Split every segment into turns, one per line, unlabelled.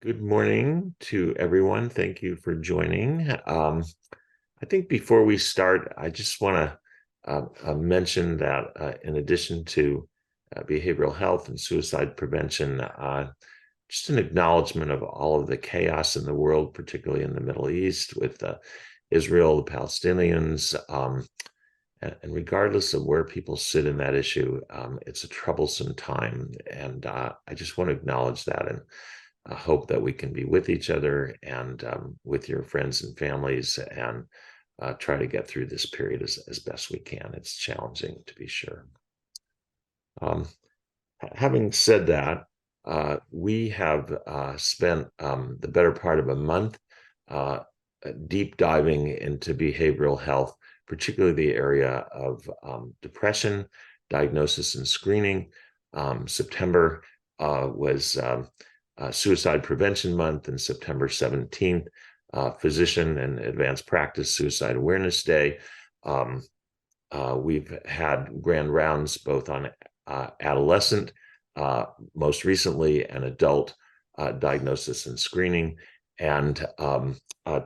Good morning to everyone. Thank you for joining. I think before we start, I just want to mention that in addition to behavioral health and suicide prevention, just an acknowledgement of all of the chaos in the world, particularly in the Middle East with Israel, the Palestinians, and regardless of where people sit in that issue, it's a troublesome time. And I just want to acknowledge that and hope that we can be with each other and with your friends and families and try to get through this period as best we can. It's challenging, to be sure. Having said that, we have spent the better part of a month deep diving into behavioral health, particularly the area of depression, diagnosis and screening. September was Suicide Prevention Month, and September 17th, Physician and Advanced Practice Suicide Awareness Day. We've had grand rounds both on adolescent, most recently, and adult diagnosis and screening. And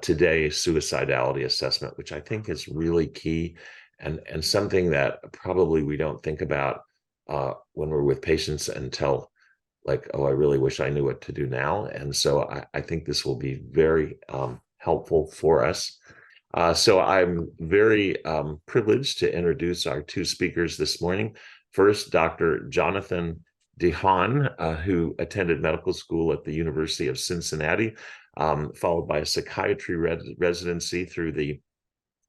today, suicidality assessment, which I think is really key and something that probably we don't think about when we're with patients until like, oh, I really wish I knew what to do now. And so I think this will be very helpful for us. So I'm very privileged to introduce our two speakers this morning. First, Dr. Jonathan DeHaan, who attended medical school at the University of Cincinnati, followed by a psychiatry residency through the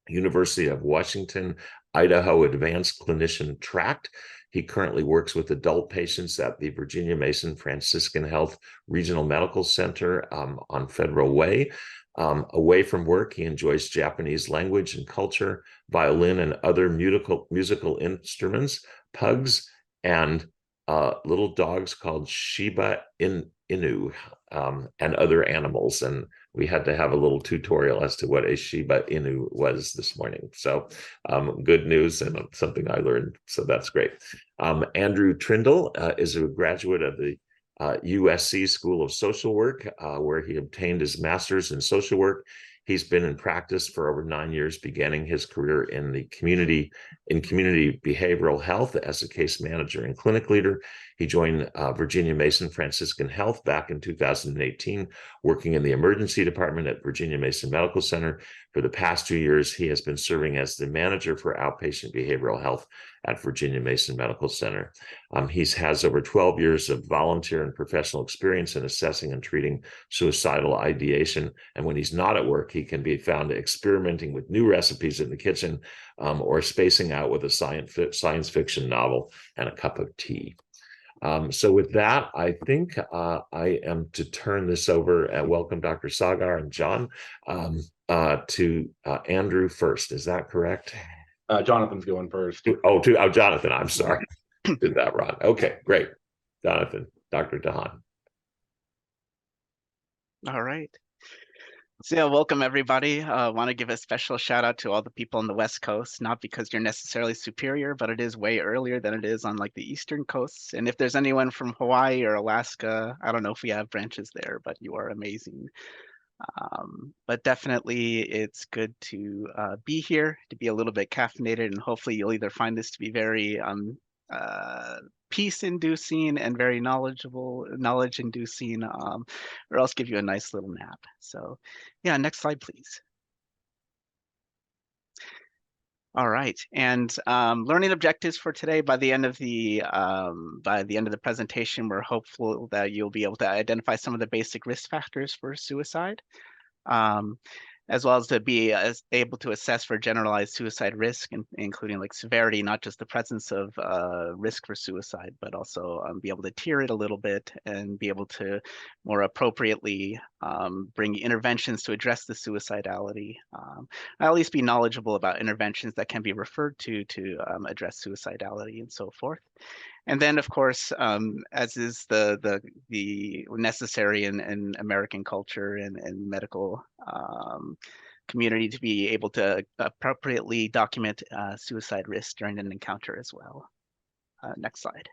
University of Washington, Idaho Advanced Clinician Tract. He currently works with adult patients at the Virginia Mason Franciscan Health Regional Medical Center on Federal Way. Away from work, he enjoys Japanese language and culture, violin and other musical instruments, pugs, and little dogs called Shiba Inu and other animals. And we had to have a little tutorial as to what a Shiba Inu was this morning. So good news and something I learned. So that's great. Andrew Trindle is a graduate of the USC School of Social Work, where he obtained his master's in social work. He's been in practice for over 9 years, beginning his career in the community behavioral health as a case manager and clinic leader. He joined Virginia Mason Franciscan Health back in 2018, working in the emergency department at Virginia Mason Medical Center. For the past 2 years, he has been serving as the manager for outpatient behavioral health at Virginia Mason Medical Center. He has over 12 years of volunteer and professional experience in assessing and treating suicidal ideation. And when he's not at work, he can be found experimenting with new recipes in the kitchen or spacing out with a science fiction novel and a cup of tea. So with that, I think I am to turn this over and welcome Dr. Sagar and John to Andrew first. Is that correct?
Jonathan's going first.
Jonathan, I'm sorry. Did that wrong. Okay, great. Jonathan, Dr. DeHaan.
All right. So yeah, welcome everybody. I want to give a special shout out to all the people on the West Coast, not because you're necessarily superior, but it is way earlier than it is on like the Eastern coasts. And if there's anyone from Hawaii or Alaska, I don't know if we have branches there, but you are amazing. But definitely it's good to be here, to be a little bit caffeinated, and hopefully you'll either find this to be very peace-inducing and very knowledge-inducing, or else give you a nice little nap. So yeah, next slide, please. All right, and learning objectives for today. By the end of the presentation, we're hopeful that you'll be able to identify some of the basic risk factors for suicide, as well as to be able to assess for generalized suicide risk, including like severity, not just the presence of risk for suicide, but also be able to tier it a little bit and be able to more appropriately bring interventions to address the suicidality. At least be knowledgeable about interventions that can be referred to address suicidality and so forth. And then, of course, as is the necessary in American culture and medical community, to be able to appropriately document suicide risk during an encounter as well. Next slide.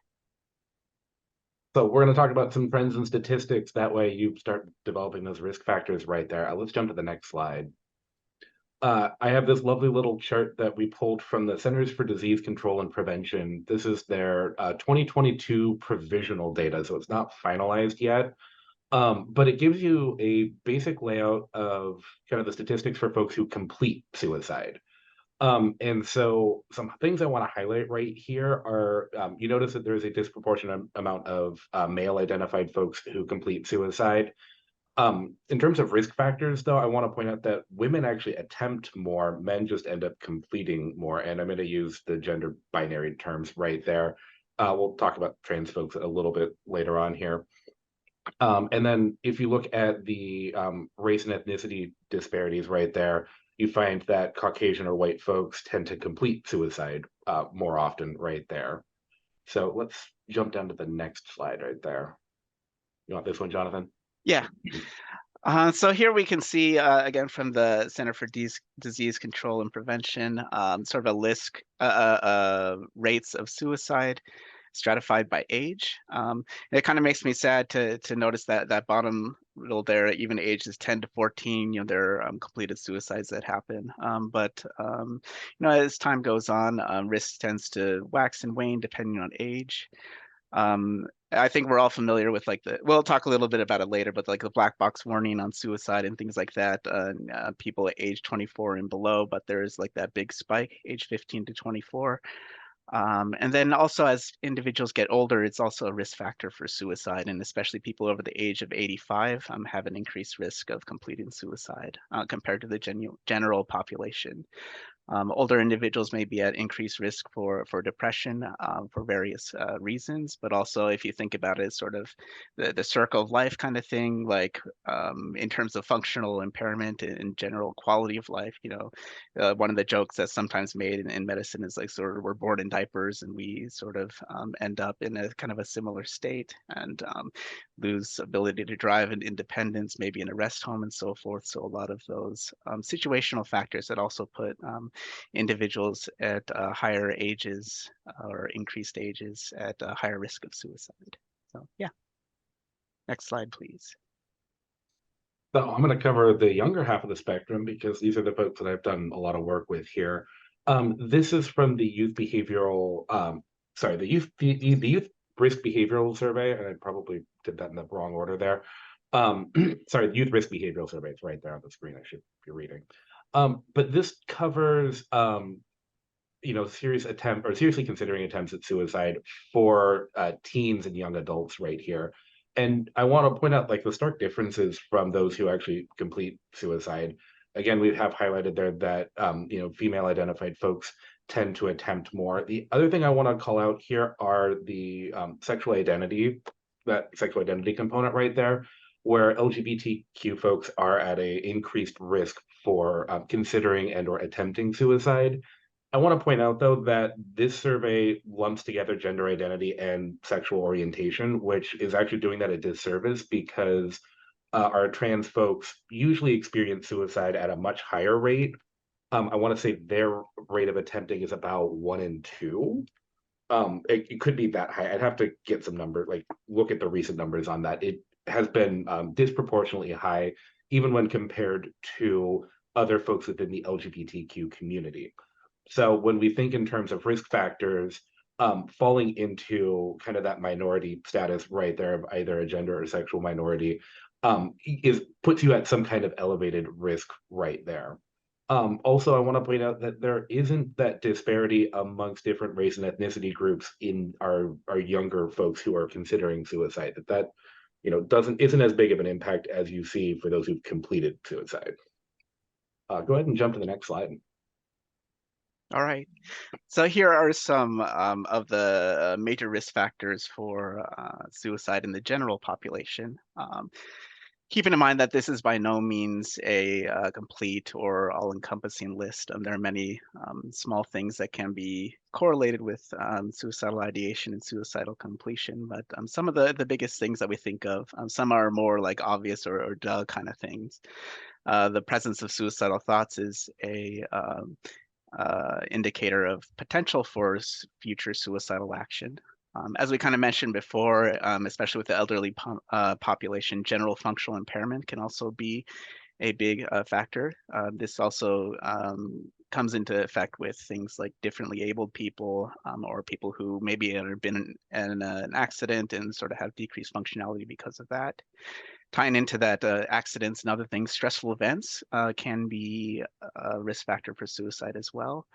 So we're going to talk about some trends and statistics. That way you start developing those risk factors right there. Let's jump to the next slide. I have this lovely little chart that we pulled from the Centers for Disease Control and Prevention. This is their 2022 provisional data, so it's not finalized yet. But it gives you a basic layout of kind of the statistics for folks who complete suicide. And so some things I want to highlight right here are, you notice that there's a disproportionate amount of male identified folks who complete suicide. In terms of risk factors, though, I want to point out that women actually attempt more, men just end up completing more. And I'm going to use the gender binary terms right there. We'll talk about trans folks a little bit later on here. And then if you look at the race and ethnicity disparities right there, you find that Caucasian or white folks tend to complete suicide more often right there. So let's jump down to the next slide right there. You want this one, Jonathan?
Yeah. So here we can see, again, from the Center for Disease Control and Prevention, sort of a list rates of suicide stratified by age. It kind of makes me sad to notice that bottom middle there, even ages 10 to 14, there are completed suicides that happen. But as time goes on, risk tends to wax and wane depending on age. I think we're all familiar with we'll talk a little bit about it later, but like the black box warning on suicide and things like that, people at age 24 and below, but there's like that big spike, age 15 to 24. And then also as individuals get older, it's also a risk factor for suicide, and especially people over the age of 85 have an increased risk of completing suicide compared to the general population. Older individuals may be at increased risk for depression for various reasons, but also if you think about it, sort of the circle of life kind of thing, like in terms of functional impairment and general quality of life. One of the jokes that's sometimes made in medicine is like sort of we're born in diapers and we sort of end up in a kind of a similar state and lose ability to drive and independence, maybe in a rest home and so forth. So a lot of those situational factors that also put individuals at higher ages or increased ages at higher risk of suicide. So yeah. Next slide, please.
So I'm going to cover the younger half of the spectrum because these are the folks that I've done a lot of work with here. This is from the youth behavioral, the youth risk behavioral survey, and I probably did that in the wrong order there. The youth risk behavioral survey. It's right there on the screen. I should be reading. But this covers, seriously considering attempts at suicide for teens and young adults right here. And I want to point out like the stark differences from those who actually complete suicide. Again, we have highlighted there that female identified folks tend to attempt more. The other thing I want to call out here are the sexual identity component right there, where LGBTQ folks are at a increased risk for considering and or attempting suicide. I want to point out, though, that this survey lumps together gender identity and sexual orientation, which is actually doing that a disservice because our trans folks usually experience suicide at a much higher rate. I want to say their rate of attempting is about 1 in 2. It could be that high. I'd have to get some numbers, like look at the recent numbers on that. It has been disproportionately high, even when compared to other folks within the LGBTQ community. So when we think in terms of risk factors, falling into kind of that minority status right there of either a gender or sexual minority puts you at some kind of elevated risk right there. Also, I want to point out that there isn't that disparity amongst different race and ethnicity groups in our younger folks who are considering suicide. That isn't as big of an impact as you see for those who've completed suicide. Go ahead and jump to the next slide.
All right. So here are some of the major risk factors for suicide in the general population. Keeping in mind that this is by no means a complete or all-encompassing list. There are many small things that can be correlated with suicidal ideation and suicidal completion, but some of the biggest things that we think of, some are more like obvious or duh kind of things. The presence of suicidal thoughts is a indicator of potential for future suicidal action. As we kind of mentioned before, especially with the elderly population, general functional impairment can also be a big factor. This also comes into effect with things like differently abled people or people who maybe have been in an accident and sort of have decreased functionality because of that. Tying into that, accidents and other things, stressful events can be a risk factor for suicide as well.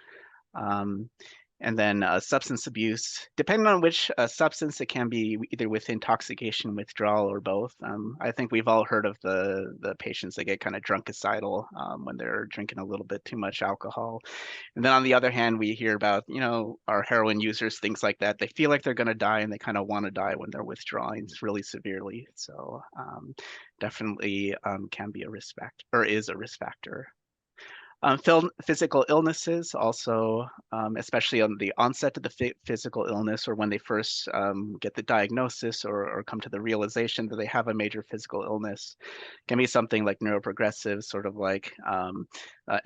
And then substance abuse, depending on which substance, it can be either with intoxication, withdrawal, or both. I think we've all heard of the patients that get kind of drunkicidal when they're drinking a little bit too much alcohol. And then on the other hand, we hear about, our heroin users, things like that. They feel like they're going to die and they kind of want to die when they're withdrawing really severely. So definitely can be a risk factor, or is a risk factor. Physical illnesses also, especially on the onset of the physical illness or when they first get the diagnosis or come to the realization that they have a major physical illness, can be something like neuroprogressive, sort of like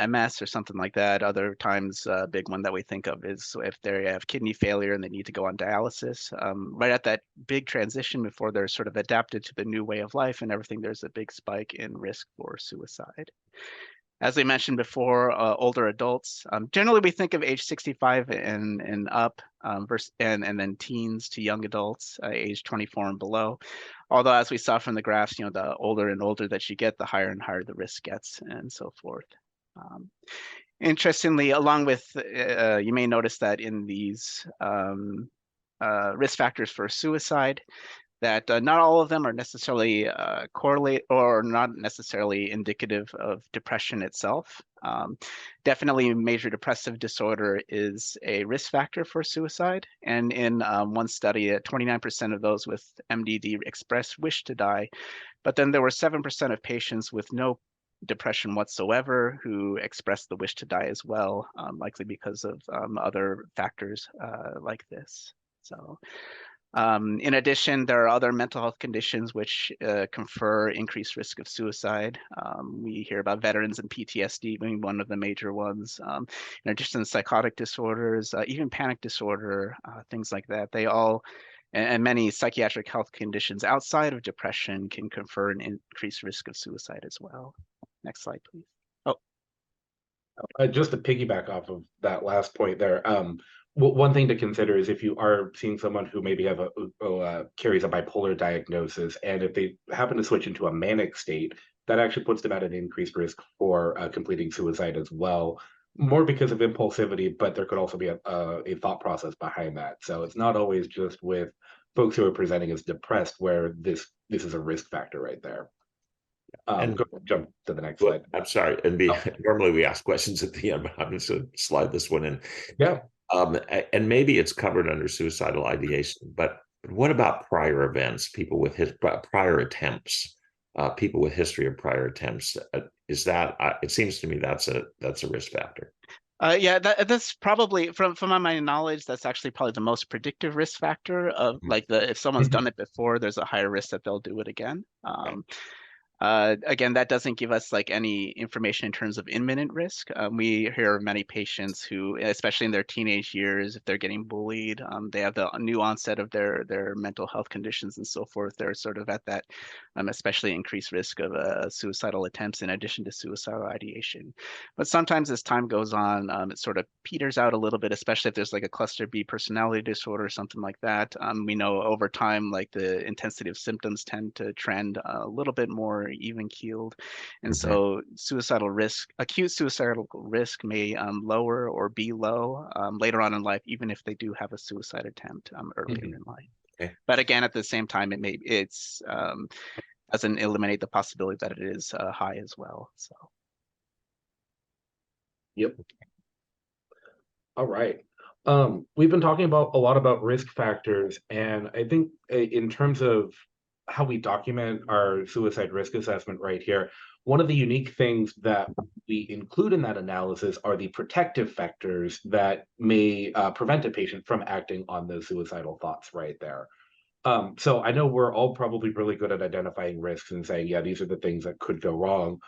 MS or something like that. Other times, a big one that we think of is if they have kidney failure and they need to go on dialysis. Right at that big transition before they're sort of adapted to the new way of life and everything, there's a big spike in risk for suicide. As we mentioned before, older adults, generally we think of age 65 and up, and then teens to young adults, age 24 and below. Although, as we saw from the graphs, the older and older that you get, the higher and higher the risk gets, and so forth. Interestingly, along with, you may notice that in these risk factors for suicide, that not all of them are necessarily correlate or not necessarily indicative of depression itself. Definitely major depressive disorder is a risk factor for suicide. And in one study, 29% of those with MDD expressed wish to die, but then there were 7% of patients with no depression whatsoever who expressed the wish to die as well, likely because of other factors like this. So. In addition, there are other mental health conditions which confer increased risk of suicide. We hear about veterans and PTSD being one of the major ones. In addition to psychotic disorders, even panic disorder, things like that, they all, and many psychiatric health conditions outside of depression can confer an increased risk of suicide as well. Next slide, please.
Just to piggyback off of that last point there, one thing to consider is if you are seeing someone who maybe carries a bipolar diagnosis, and if they happen to switch into a manic state, that actually puts them at an increased risk for completing suicide as well, more because of impulsivity, but there could also be a thought process behind that. So it's not always just with folks who are presenting as depressed where this is a risk factor right there.
And
jump to the next
well,
slide.
I'm sorry. And normally we ask questions at the end, but I'm just going to slide this one in.
Yeah.
And maybe it's covered under suicidal ideation, but what about prior events, people with prior attempts, people with history of prior attempts? Is that, it seems to me that's a risk factor.
Yeah, that's probably from my knowledge, that's actually probably the most predictive risk factor of like if someone's done it before, there's a higher risk that they'll do it again. Again, that doesn't give us like any information in terms of imminent risk. We hear of many patients who, especially in their teenage years, if they're getting bullied, they have the new onset of their mental health conditions and so forth. They're sort of at that especially increased risk of suicidal attempts in addition to suicidal ideation. But sometimes as time goes on, it sort of peters out a little bit, especially if there's like a cluster B personality disorder or something like that. We know over time, like the intensity of symptoms tend to trend a little bit more even keeled, and so acute suicidal risk may lower or be low later on in life, even if they do have a suicide attempt earlier in life. But again, at the same time, it's doesn't eliminate the possibility that it is high as well. So.
Yep. All right. We've been talking a lot about risk factors, and I think in terms of how we document our suicide risk assessment right here, one of the unique things that we include in that analysis are the protective factors that may prevent a patient from acting on those suicidal thoughts right there. So I know we're all probably really good at identifying risks and saying, yeah, these are the things that could go wrong.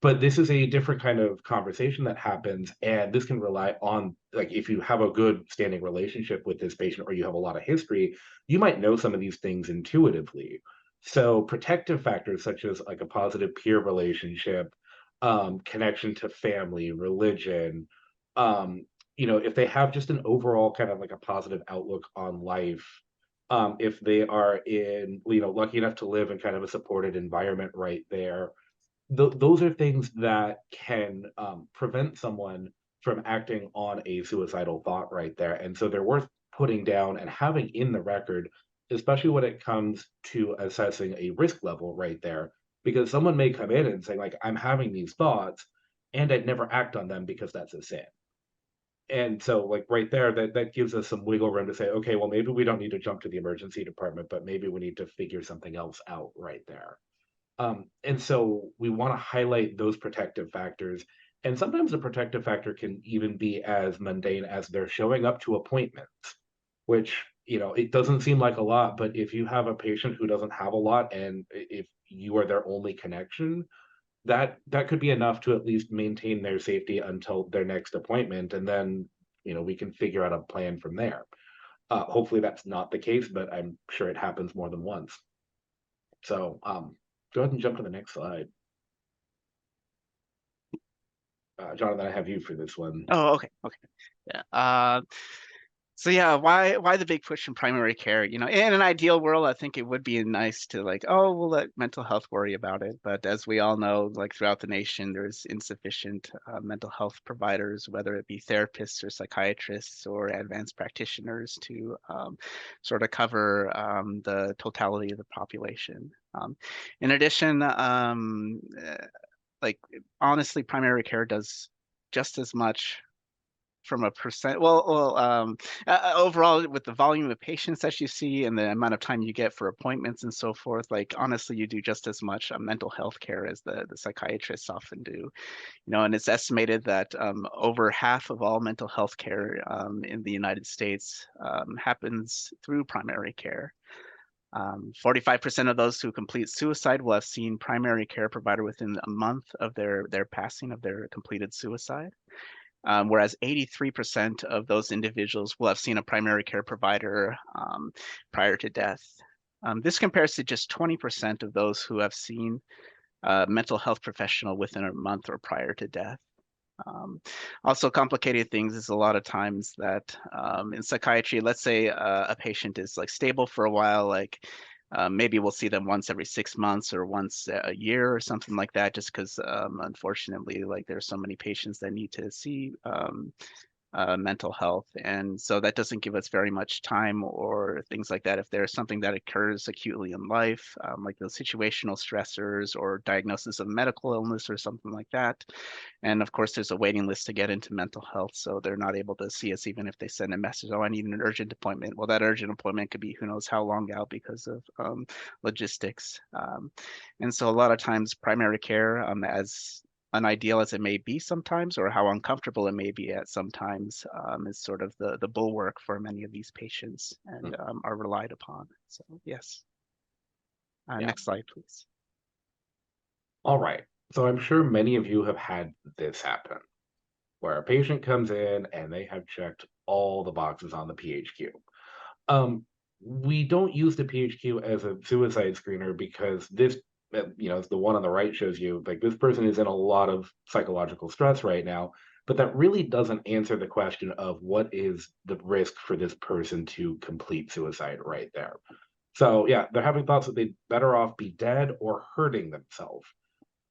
But this is a different kind of conversation that happens, and this can rely on, like, if you have a good standing relationship with this patient or you have a lot of history, you might know some of these things intuitively. So protective factors such as like a positive peer relationship, connection to family, religion, um, if they have just an overall kind of like a positive outlook on life, if they are in, lucky enough to live in kind of a supported environment right there, those are things that can prevent someone from acting on a suicidal thought right there. And so they're worth putting down and having in the record, especially when it comes to assessing a risk level right there. Because someone may come in and say, like, I'm having these thoughts and I'd never act on them because that's a sin. And so, like, right there, that gives us some wiggle room to say, okay, well, maybe we don't need to jump to the emergency department, but maybe we need to figure something else out right there. And so we want to highlight those protective factors. And sometimes the protective factor can even be as mundane as they're showing up to appointments, which, it doesn't seem like a lot, but if you have a patient who doesn't have a lot and if you are their only connection, that could be enough to at least maintain their safety until their next appointment. And then, we can figure out a plan from there. Hopefully that's not the case, but I'm sure it happens more than once. So, go ahead and jump to the next slide. Jonathan, I have you for this one.
Oh, okay, okay, yeah. So yeah, why the big push in primary care? In an ideal world, I think it would be nice to like, oh, we'll let mental health worry about it. But as we all know, like throughout the nation, there's insufficient mental health providers, whether it be therapists or psychiatrists or advanced practitioners to sort of cover the totality of the population. In addition, like honestly, primary care does just as much from a percent overall with the volume of patients that you see and the amount of time you get for appointments and so forth, like honestly you do just as much mental health care as the psychiatrists often do, and it's estimated that over half of all mental health care in the United States happens through primary care. 45% of those who complete suicide will have seen primary care provider within a month of their passing of their completed suicide. Whereas 83% of those individuals will have seen a primary care provider prior to death. This compares to just 20% of those who have seen a mental health professional within a month or prior to death. Also complicated things is a lot of times that in psychiatry, let's say a patient is like stable for a while, like maybe we'll see them once every 6 months or once a year or something like that, just because unfortunately, like there's so many patients that need to see mental health. And so that doesn't give us very much time or things like that. If there's something that occurs acutely in life, like those situational stressors or diagnosis of medical illness or something like that. And of course, there's a waiting list to get into mental health. So they're not able to see us even if they send a message, oh, I need an urgent appointment. Well, that urgent appointment could be who knows how long out because of logistics. And so a lot of times primary care, as unideal as it may be sometimes, or how uncomfortable it may be at sometimes, is sort of the bulwark for many of these patients and are relied upon. So yes. Next slide, please.
All right. So I'm sure many of you have had this happen, where a patient comes in and they have checked all the boxes on the PHQ. We don't use the PHQ as a suicide screener because this, the one on the right shows you like this person is in a lot of psychological stress right now, but that really doesn't answer the question of what is the risk for this person to complete suicide right there. So yeah, they're having thoughts that they'd better off be dead or hurting themselves.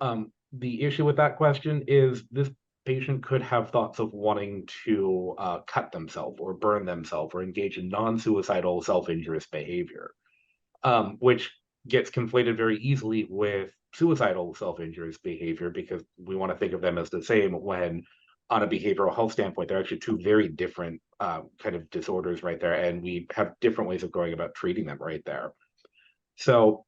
The issue with that question is this patient could have thoughts of wanting to cut themselves or burn themselves or engage in non-suicidal self-injurious behavior, which gets conflated very easily with suicidal self-injurious behavior because we want to think of them as the same when on a behavioral health standpoint, they're actually two very different kind of disorders right there. And we have different ways of going about treating them right there. So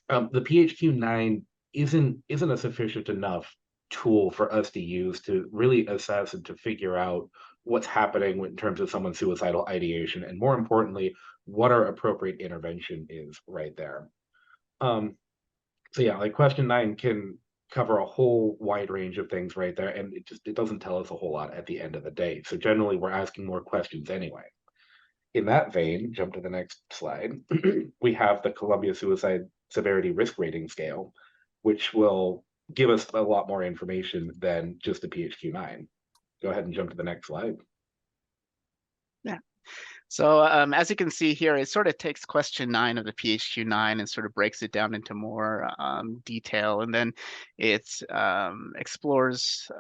the PHQ-9 isn't a sufficient enough tool for us to use to really assess and to figure out what's happening in terms of someone's suicidal ideation, and more importantly, what our appropriate intervention is right there. So yeah, like question 9 can cover a whole wide range of things right there, and it doesn't tell us a whole lot at the end of the day. So generally, we're asking more questions anyway. In that vein, jump to the next slide. We have the Columbia Suicide Severity Risk Rating Scale, which will give us a lot more information than just the PHQ-9. Go ahead and jump to the next slide.
Yeah. So as you can see here, it sort of takes question 9 of the PHQ-9 and sort of breaks it down into more detail. And then it explores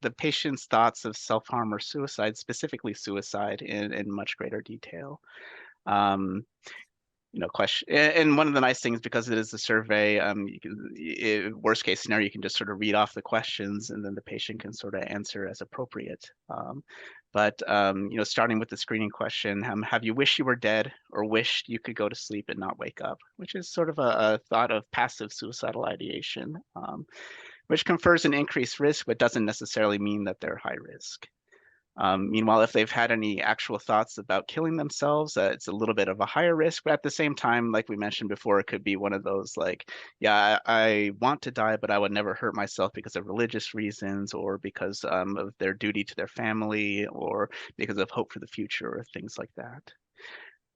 the patient's thoughts of self-harm or suicide, specifically suicide, in much greater detail. Question. And one of the nice things, because it is a survey, you can, worst case scenario, you can just sort of read off the questions, and then the patient can sort of answer as appropriate. But starting with the screening question, have you wished you were dead or wished you could go to sleep and not wake up? Which is sort of a thought of passive suicidal ideation, which confers an increased risk, but doesn't necessarily mean that they're high risk. Meanwhile, if they've had any actual thoughts about killing themselves, it's a little bit of a higher risk. But at the same time, like we mentioned before, it could be one of those like, yeah, I want to die, but I would never hurt myself because of religious reasons, or because of their duty to their family, or because of hope for the future, or things like that.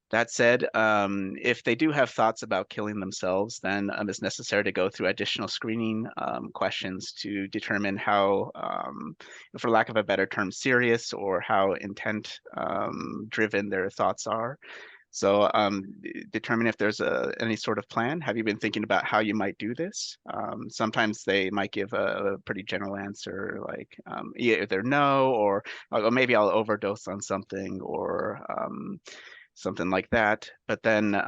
That said, if they do have thoughts about killing themselves, then it's necessary to go through additional screening questions to determine how, for lack of a better term, serious or how intent driven their thoughts are. So determine if there's any sort of plan. Have you been thinking about how you might do this? Sometimes they might give a pretty general answer, like either no, or maybe I'll overdose on something, or something like that. But then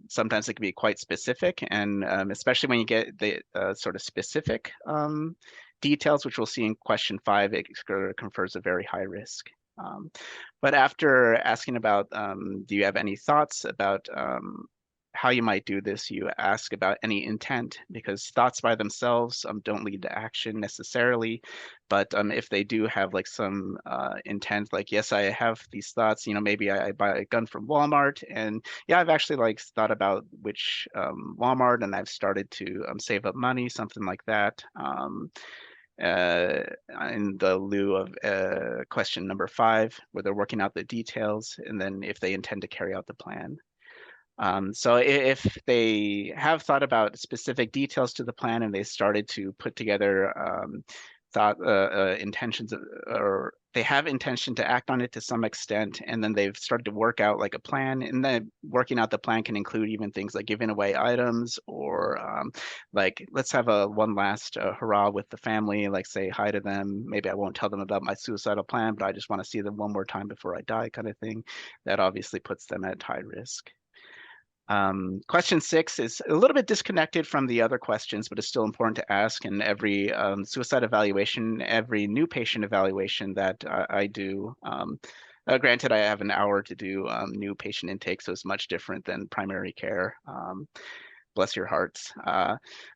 sometimes it can be quite specific, and especially when you get the sort of specific details, which we'll see in question 5, it confers a very high risk. But after asking about, do you have any thoughts about how you might do this, you ask about any intent, because thoughts by themselves don't lead to action necessarily. But if they do have like some intent, like, yes, I have these thoughts, maybe I buy a gun from Walmart, and yeah, I've actually like thought about which Walmart, and I've started to save up money, something like that. In the lieu of question number 5, where they're working out the details, and then if they intend to carry out the plan. So if they have thought about specific details to the plan, and they started to put together intentions, or they have intention to act on it to some extent, and then they've started to work out like a plan, and then working out the plan can include even things like giving away items, or like, let's have one last hurrah with the family, like say hi to them. Maybe I won't tell them about my suicidal plan, but I just want to see them one more time before I die, kind of thing. That obviously puts them at high risk. Question 6 is a little bit disconnected from the other questions, but it's still important to ask. And every suicide evaluation, every new patient evaluation that I do, granted, I have an hour to do new patient intake, so it's much different than primary care. Bless your hearts.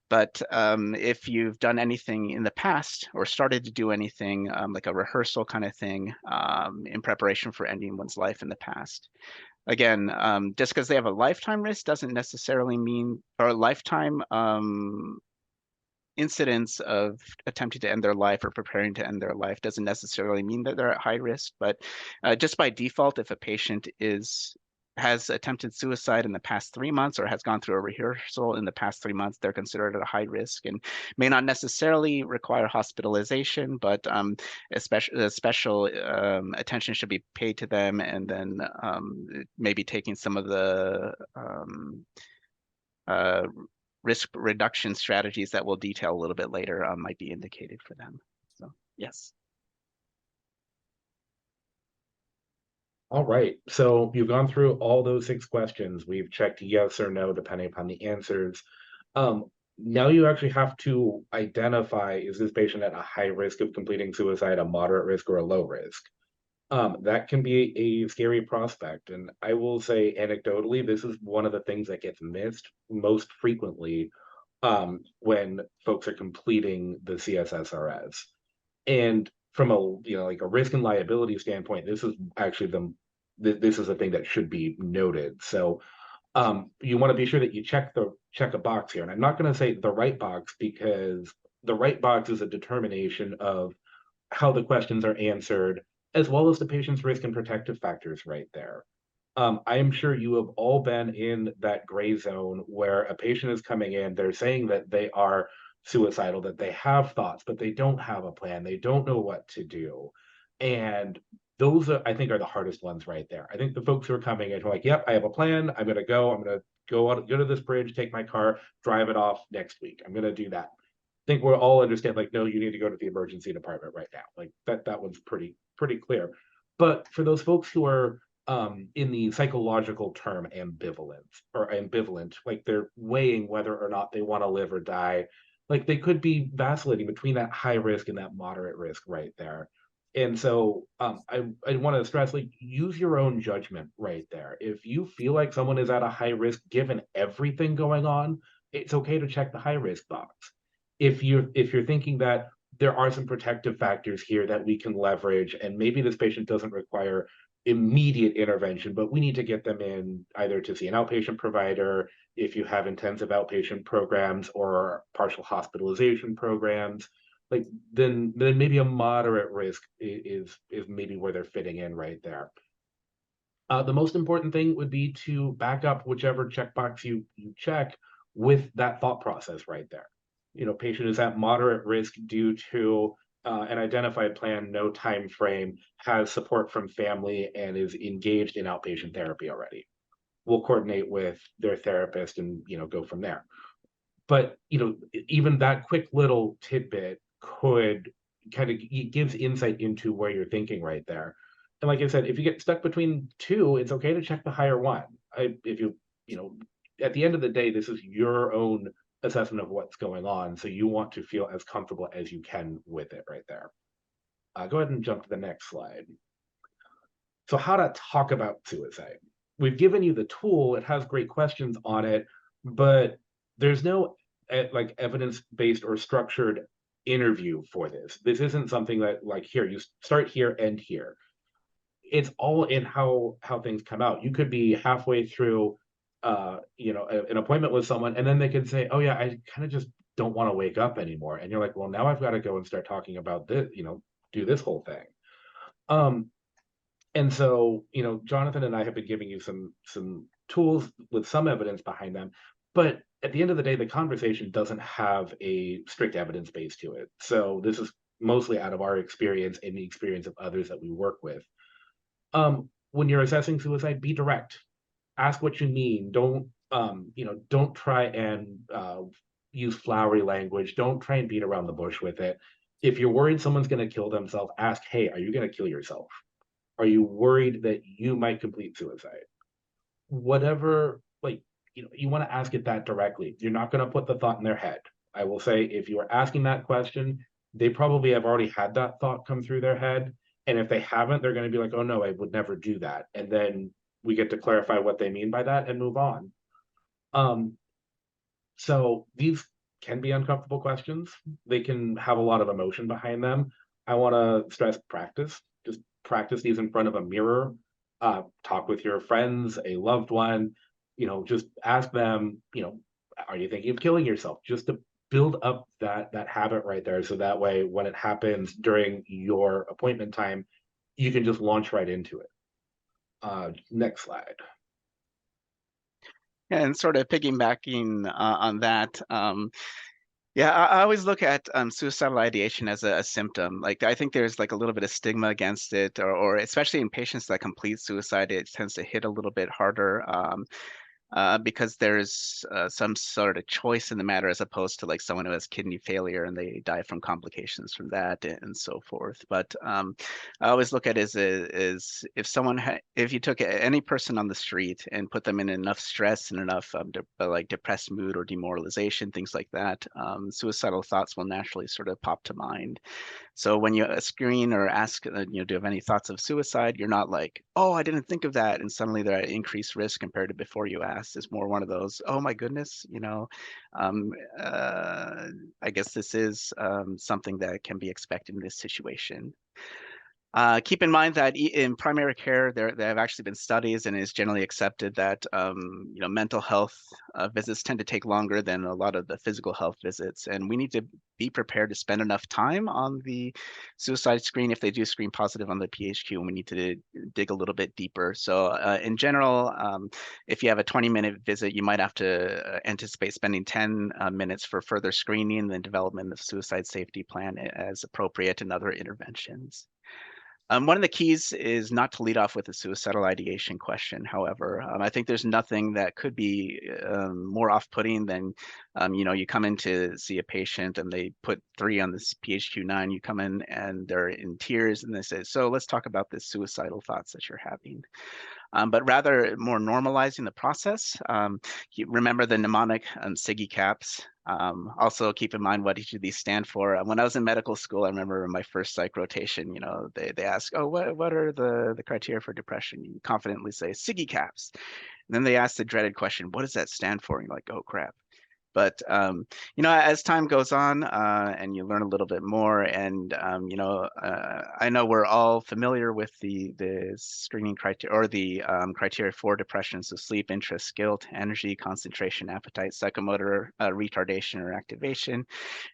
But if you've done anything in the past, or started to do anything like a rehearsal kind of thing in preparation for ending one's life in the past, again, just because they have a lifetime risk doesn't necessarily mean, or a lifetime incidence of attempting to end their life or preparing to end their life doesn't necessarily mean that they're at high risk. But just by default, if a patient has attempted suicide in the past 3 months, or has gone through a rehearsal in the past 3 months, they're considered at a high risk, and may not necessarily require hospitalization, but special attention should be paid to them, and then maybe taking some of the risk reduction strategies that we'll detail a little bit later might be indicated for them. So, yes.
All right, so you've gone through all those 6 questions. We've checked yes or no, depending upon the answers. Now you actually have to identify, is this patient at a high risk of completing suicide, a moderate risk, or a low risk? That can be a scary prospect. And I will say anecdotally, this is one of the things that gets missed most frequently when folks are completing the CSSRS. And from a like a risk and liability standpoint, this is actually this is a thing that should be noted. So you want to be sure that you check a box here. And I'm not going to say the right box, because the right box is a determination of how the questions are answered, as well as the patient's risk and protective factors right there. I am sure you have all been in that gray zone where a patient is coming in, they're saying that they are suicidal, that they have thoughts, but they don't have a plan. They don't know what to do. And those are, I think, are the hardest ones right there. I think the folks who are coming in who are like, yep, I have a plan. I'm going to go. I'm going to go out, go to this bridge, take my car, drive it off next week. I'm going to do that. I think we'll all understand, like, no, you need to go to the emergency department right now. Like that one's pretty clear. But for those folks who are in the psychological term ambivalent, like they're weighing whether or not they want to live or die, like they could be vacillating between that high risk and that moderate risk right there. And so I want to stress, like, use your own judgment right there. If you feel like someone is at a high risk given everything going on, it's okay to check the high risk box. If you're thinking that there are some protective factors here that we can leverage, and maybe this patient doesn't require immediate intervention, but we need to get them in either to see an outpatient provider, if you have intensive outpatient programs or partial hospitalization programs, like then maybe a moderate risk is maybe where they're fitting in right there. The most important thing would be to back up whichever checkbox you check with that thought process right there. Patient is at moderate risk due to an identified plan, no time frame, has support from family, and is engaged in outpatient therapy already. We'll coordinate with their therapist and go from there. But even that quick little tidbit could kind of gives insight into where you're thinking right there. And like I said, if you get stuck between two, it's okay to check the higher one. If you know, at the end of the day, this is your own assessment of what's going on. So you want to feel as comfortable as you can with it right there. Go ahead and jump to the next slide. So how to talk about suicide. We've given you the tool. It has great questions on it, but there's no like evidence-based or structured interview for this. This isn't something that, like, here, you start here, end here. It's all in how things come out. You could be halfway through an appointment with someone, and then they can say, oh yeah, I kind of just don't want to wake up anymore. And you're like, well, now I've got to go and start talking about this, do this whole thing. And so, Jonathan and I have been giving you some tools with some evidence behind them, but at the end of the day, the conversation doesn't have a strict evidence base to it. So this is mostly out of our experience and the experience of others that we work with. When you're assessing suicide, be direct. Ask what you mean. Don't try and use flowery language. Don't try and beat around the bush with it. If you're worried someone's going to kill themselves, ask, hey, are you going to kill yourself? Are you worried that you might complete suicide? Whatever, like, you want to ask it that directly. You're not going to put the thought in their head. I will say, if you are asking that question, they probably have already had that thought come through their head. And if they haven't, they're going to be like, oh no, I would never do that. And then we get to clarify what they mean by that and move on. So these can be uncomfortable questions. They can have a lot of emotion behind them. I want to stress practice. Just practice these in front of a mirror. Talk with your friends, a loved one. Just ask them, are you thinking of killing yourself? Just to build up that habit right there, so that way when it happens during your appointment time, you can just launch right into it. Next slide.
And sort of piggybacking on that, yeah, I always look at suicidal ideation as a symptom. Like, I think there's like a little bit of stigma against it, or especially in patients that complete suicide, it tends to hit a little bit harder. Because there's some sort of choice in the matter, as opposed to like someone who has kidney failure and they die from complications from that and so forth. But I always look at it as if if you took any person on the street and put them in enough stress and enough like depressed mood or demoralization, things like that, suicidal thoughts will naturally sort of pop to mind. So when you screen or ask, do you have any thoughts of suicide? You're not like, oh, I didn't think of that, and suddenly they're at increased risk compared to before you asked. It's more one of those, oh my goodness, I guess this is something that can be expected in this situation. Keep in mind that in primary care, there have actually been studies, and it's generally accepted that mental health visits tend to take longer than a lot of the physical health visits, and we need to be prepared to spend enough time on the suicide screen if they do screen positive on the PHQ, and we need to dig a little bit deeper. So in general, if you have a 20-minute visit, you might have to anticipate spending 10 minutes for further screening and development of suicide safety plan as appropriate and other interventions. One of the keys is not to lead off with a suicidal ideation question. However, I think there's nothing that could be more off-putting than, you come in to see a patient and they put 3 on this PHQ-9. You come in and they're in tears and they say, "So let's talk about this suicidal thoughts that you're having." But rather more normalizing the process. Remember the mnemonic SIGI caps. Also keep in mind what each of these stand for. When I was in medical school, I remember in my first psych rotation, they ask, "Oh, what are the criteria for depression?" You confidently say SIGI caps. And then they ask the dreaded question, "What does that stand for?" And you're like, "Oh crap." But as time goes on and you learn a little bit more, and I know we're all familiar with the screening criteria or the criteria for depression. So sleep, interest, guilt, energy, concentration, appetite, psychomotor retardation or activation,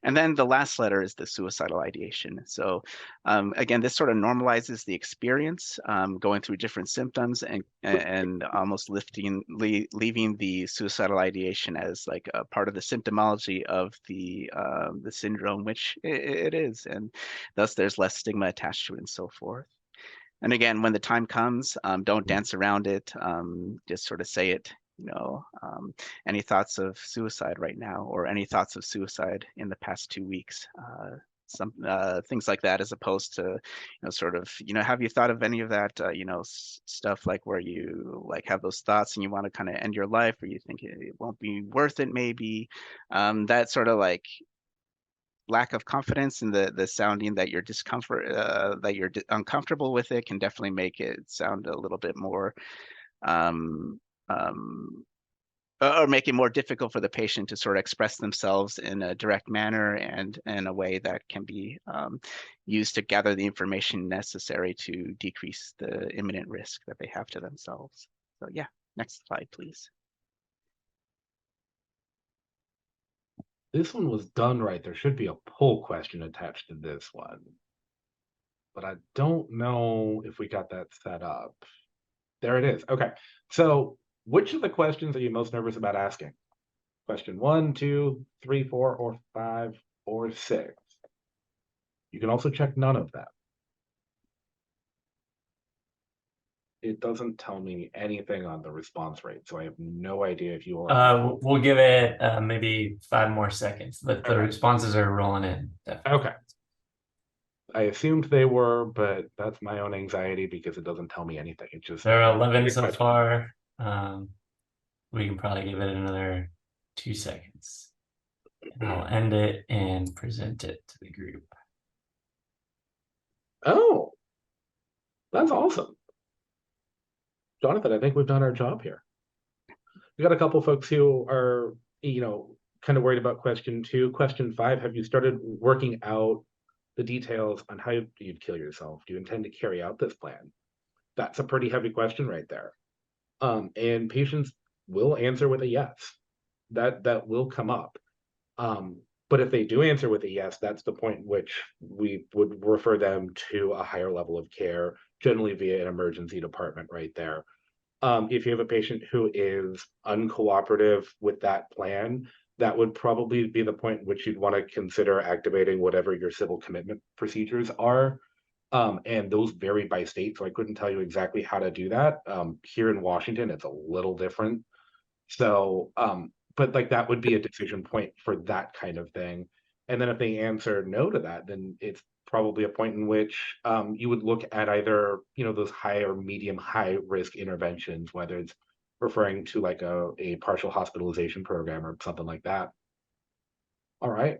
and then the last letter is the suicidal ideation. So again, this sort of normalizes the experience, going through different symptoms and almost leaving the suicidal ideation as like a part of the symptomology of the syndrome, which it is, and thus there's less stigma attached to it and so forth. And again, when the time comes, don't dance around it. Just sort of say it. Any thoughts of suicide right now, or any thoughts of suicide in the past 2 weeks? Some things like that, as opposed to have you thought of any of that stuff, like where you like have those thoughts and you want to kind of end your life, or you think it won't be worth it, maybe that sort of like lack of confidence in the sounding that you're uncomfortable with it can definitely make it sound a little bit more um, um, or make it more difficult for the patient to sort of express themselves in a direct manner and in a way that can be used to gather the information necessary to decrease the imminent risk that they have to themselves. So yeah, next slide, please.
This one was done right. There should be a poll question attached to this one, but I don't know if we got that set up. There it is. Okay. So which of the questions are you most nervous about asking? Question 1, 2, 3, 4, or 5, or 6. You can also check none of them. It doesn't tell me anything on the response rate, so I have no idea if you are.
We'll give it maybe 5 more seconds, but the
Okay.
responses are rolling in. Definitely.
Okay. I assumed they were, but that's my own anxiety because it doesn't tell me anything. It just
There are 11 so far. We can probably give it another 2 seconds. And I'll end it and present it to the group.
Oh, that's awesome. Jonathan, I think we've done our job here. We got a couple folks who are, kind of worried about question 2. Question 5, have you started working out the details on how you'd kill yourself? Do you intend to carry out this plan? That's a pretty heavy question right there. And patients will answer with a yes. That will come up. But if they do answer with a yes, that's the point in which we would refer them to a higher level of care, generally via an emergency department right there. If you have a patient who is uncooperative with that plan, that would probably be the point in which you'd want to consider activating whatever your civil commitment procedures are. And those vary by state, so I couldn't tell you exactly how to do that. Here in Washington, it's a little different. So, but like that would be a decision point for that kind of thing. And then if they answer no to that, then it's probably a point in which you would look at either, those high or medium high risk interventions, whether it's referring to like a partial hospitalization program or something like that. All right.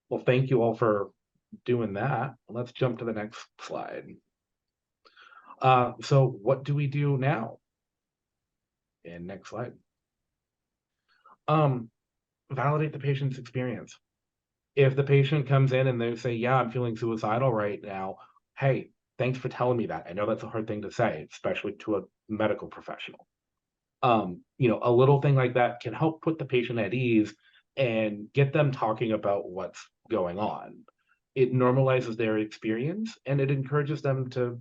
Well, thank you all for doing that. Let's jump to the next slide. So what do we do now? And next slide. Validate the patient's experience. If the patient comes in and they say, yeah, I'm feeling suicidal right now, hey, Thanks for telling me that. I know that's a hard thing to say, especially to a medical professional. A little thing like that can help put the patient at ease and get them talking about what's going on. It normalizes their experience and it encourages them to,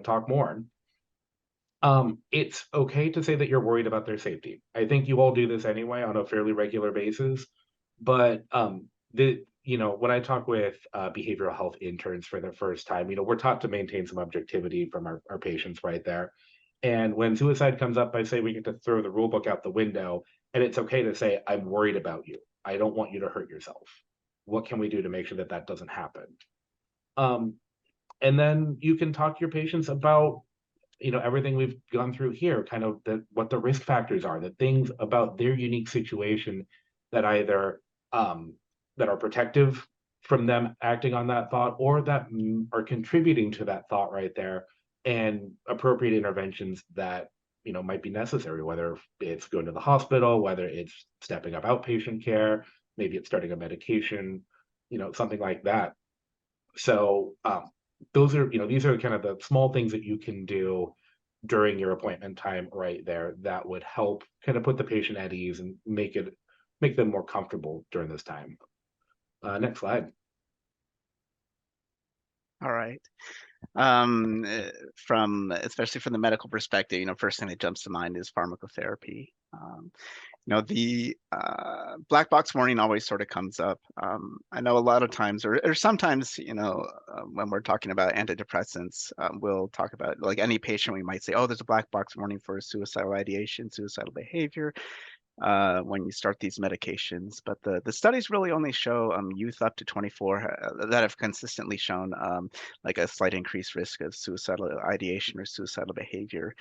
talk more. It's okay to say that you're worried about their safety. I think you all do this anyway on a fairly regular basis, but when I talk with behavioral health interns for the first time, we're taught to maintain some objectivity from our patients right there. And when suicide comes up, I say we get to throw the rule book out the window, and it's okay to say, I'm worried about you. I don't want you to hurt yourself. What can we do to make sure that that doesn't happen? And then you can talk to your patients about everything we've gone through here, kind of what the risk factors are, the things about their unique situation that either that are protective from them acting on that thought, or that are contributing to that thought right there, and appropriate interventions that might be necessary, whether it's going to the hospital, whether it's stepping up outpatient care, maybe it's starting a medication, something like that. So those are, these are kind of the small things that you can do during your appointment time right there that would help kind of put the patient at ease and make them more comfortable during this time. Next slide.
All right. Especially from the medical perspective, first thing that jumps to mind is pharmacotherapy. The black box warning always sort of comes up. I know a lot of times, or sometimes, when we're talking about antidepressants, we'll talk about, like, any patient, we might say, oh, there's a black box warning for suicidal ideation, suicidal behavior, when you start these medications. But the studies really only show youth up to 24 that have consistently shown like a slight increased risk of suicidal ideation or suicidal behavior.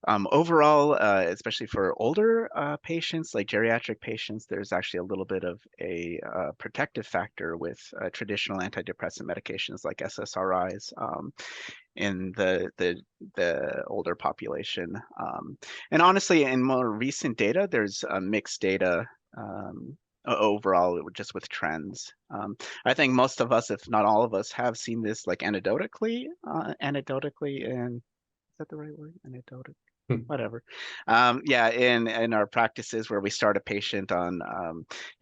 Overall, especially for older patients, like geriatric patients, there's actually a little bit of a protective factor with traditional antidepressant medications like SSRIs in the older population. And honestly, in more recent data, there's mixed data overall, just with trends. I think most of us, if not all of us, have seen this like anecdotally, and is that the right word? Anecdotal? Whatever. Yeah, in our practices where we start a patient on,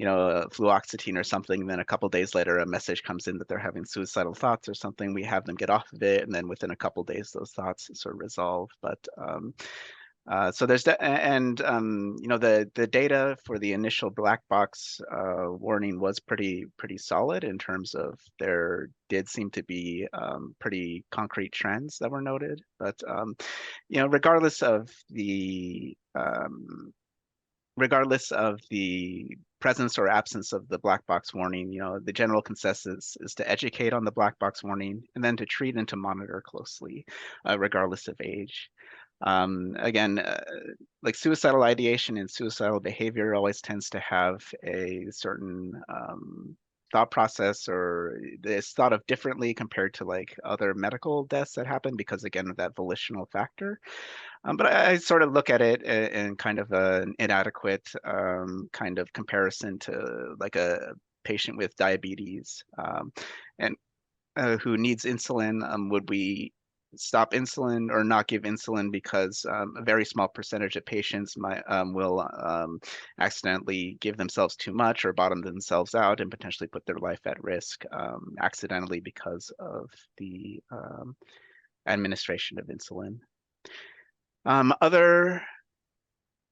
fluoxetine or something, then a couple days later, a message comes in that they're having suicidal thoughts or something. We have them get off of it, and then within a couple days, those thoughts sort of resolve. But so there's that, and the data for the initial black box warning was pretty solid in terms of there did seem to be pretty concrete trends that were noted. But regardless of the presence or absence of the black box warning, the general consensus is to educate on the black box warning and then to treat and to monitor closely, regardless of age. Again, like suicidal ideation and suicidal behavior always tends to have a certain thought process, or it's thought of differently compared to like other medical deaths that happen because, again, of that volitional factor. But I sort of look at it in kind of an inadequate kind of comparison to like a patient with diabetes and who needs insulin. Would we stop insulin or not give insulin because a very small percentage of patients will accidentally give themselves too much or bottom themselves out and potentially put their life at risk accidentally because of the administration of insulin.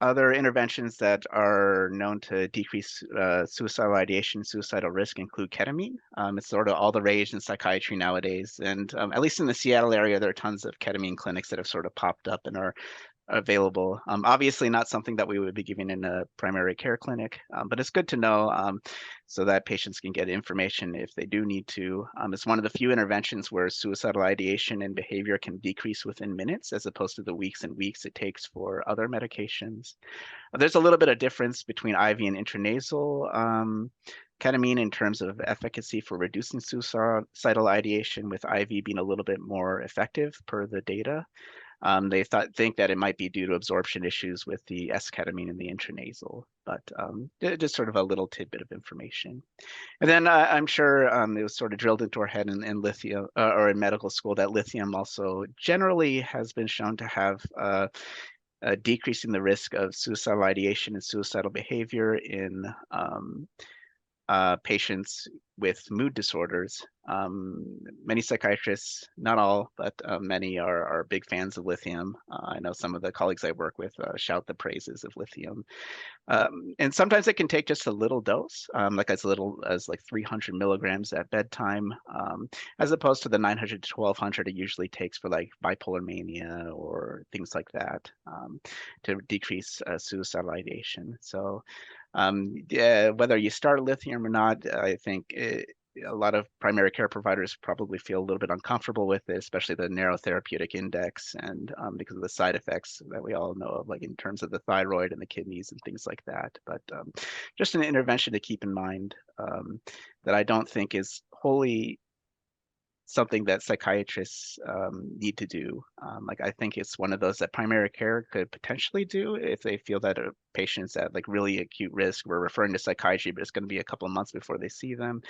Other interventions that are known to decrease suicidal ideation, suicidal risk include ketamine. It's sort of all the rage in psychiatry nowadays. And at least in the Seattle area, there are tons of ketamine clinics that have sort of popped up and are available. Obviously not something that we would be giving in a primary care clinic, but it's good to know so that patients can get information if they do need to. It's one of the few interventions where suicidal ideation and behavior can decrease within minutes as opposed to the weeks and weeks it takes for other medications. There's a little bit of difference between IV and intranasal ketamine in terms of efficacy for reducing suicidal ideation, with IV being a little bit more effective per the data. They think that it might be due to absorption issues with the S-ketamine in the intranasal, but just sort of a little tidbit of information. And then I'm sure it was sort of drilled into our head in lithium or in medical school that lithium also generally has been shown to have decreasing the risk of suicidal ideation and suicidal behavior in patients with mood disorders. Many psychiatrists, not all, but many are big fans of lithium. I know some of the colleagues I work with shout the praises of lithium. And sometimes it can take just a little dose, like as little as like 300 milligrams at bedtime, as opposed to the 900 to 1200 it usually takes for like bipolar mania or things like that, to decrease suicidal ideation. So yeah, whether you start lithium or not, I think a lot of primary care providers probably feel a little bit uncomfortable with it, especially the narrow therapeutic index, and because of the side effects that we all know of, like in terms of the thyroid and the kidneys and things like that. But just an intervention to keep in mind that I don't think is wholly something that psychiatrists need to do. Like I think it's one of those that primary care could potentially do if they feel that a patient's at like really acute risk. We're referring to psychiatry, but it's going to be a couple of months before they see them.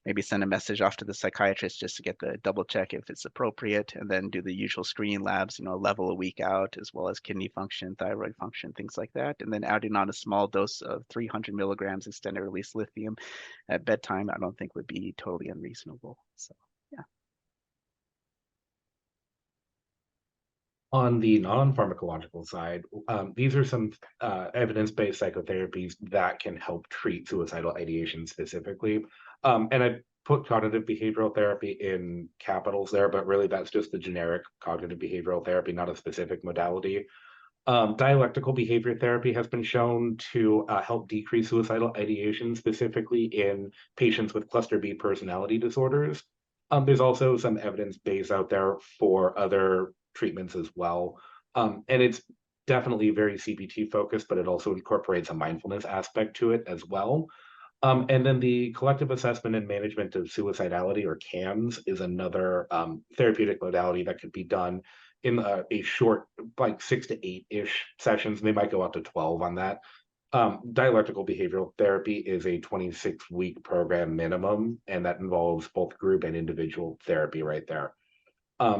Maybe send a message off to the psychiatrist just to get the double check if it's appropriate, and then do the usual screening labs, you know, level a week out, as well as kidney function, thyroid function, things like that. And then adding on a small dose of 300 milligrams extended release lithium at bedtime, I don't think would be totally unreasonable. So.
On the non-pharmacological side, these are some evidence-based psychotherapies that can help treat suicidal ideation specifically. And I put cognitive behavioral therapy in capitals there, but really that's just the generic cognitive behavioral therapy, not a specific modality. Dialectical behavior therapy has been shown to help decrease suicidal ideation, specifically in patients with cluster B personality disorders. There's also some evidence base out there for other treatments as well. And it's definitely very CBT focused, but it also incorporates a mindfulness aspect to it as well. And then the collective assessment and management of suicidality, or CAMS, is another therapeutic modality that could be done in a short, like 6 to 8-ish sessions. They might go up to 12 on that. Dialectical behavioral therapy is a 26-week program minimum, and that involves both group and individual therapy right there.